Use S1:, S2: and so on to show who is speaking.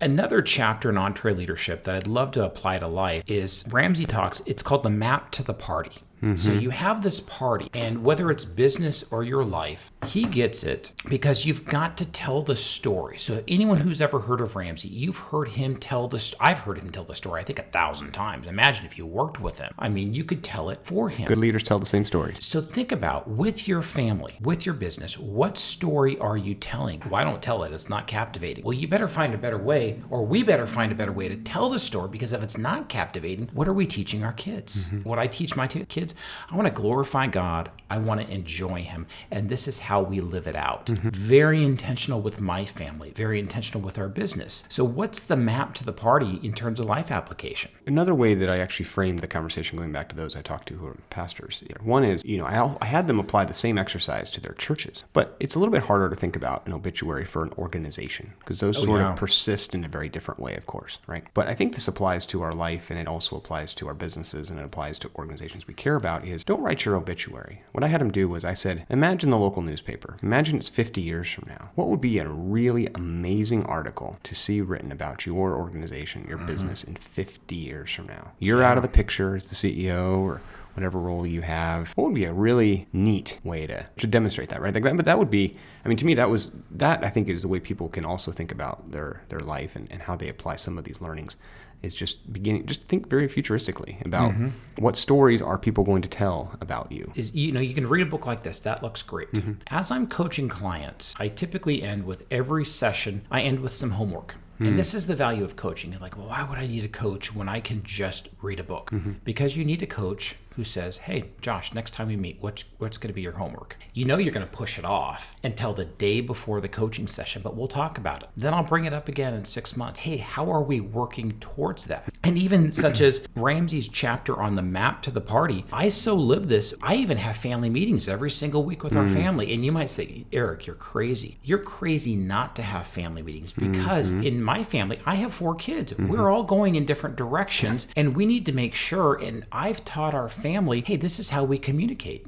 S1: Another chapter in Entree Leadership that I'd love to apply to life is Ramsey talks, it's called the map to the party. So you have this party, and whether it's business or your life, he gets it because you've got to tell the story. So anyone who's ever heard of Ramsey, you've heard him tell the story. I've heard him tell the story, I think 1,000 times. Imagine if you worked with him. I mean, you could tell it for him.
S2: Good leaders tell the same stories.
S1: So think about, with your family, with your business, what story are you telling? Why don't tell it? It's not captivating. Well, you better find a better way, or we better find a better way to tell the story, because if it's not captivating, what are we teaching our kids? What I teach my kids, I want to glorify God. I want to enjoy him. And this is how we live it out. Very intentional with my family, very intentional with our business. So what's the map to the party in terms of life application?
S2: Another way that I actually framed the conversation, going back to those I talked to who are pastors, one is, I had them apply the same exercise to their churches, but it's a little bit harder to think about an obituary for an organization, because those sort of persist in a very different way, of course, right? But I think this applies to our life, and it also applies to our businesses, and it applies to organizations we care about, is don't write your obituary. What I had them do was I said, imagine the local newspaper. Imagine it's 50 years from now. What would be a really amazing article to see written about your organization, your business in 50 years from now? You're out of the picture as the CEO or whatever role you have. What would be a really neat way to demonstrate that, right? But that would be, to me, that I think is the way people can also think about their life and how they apply some of these learnings, is just think very futuristically about what stories are people going to tell about you.
S1: You can read a book like this. That looks great. As I'm coaching clients, I typically end with every session, I end with some homework. And this is the value of coaching. You're like, well, why would I need a coach when I can just read a book? Because you need a coach who says, hey, Josh, next time we meet, what's going to be your homework? You're going to push it off until the day before the coaching session, but we'll talk about it. Then I'll bring it up again in 6 months. Hey, how are we working towards that? And even such as Ramsey's chapter on the map to the party, I so live this. I even have family meetings every single week with our family. And you might say, Eric, you're crazy. You're crazy not to have family meetings, because in my family, I have 4 kids. We're all going in different directions, and we need to make sure, and I've taught our family, hey, this is how we communicate.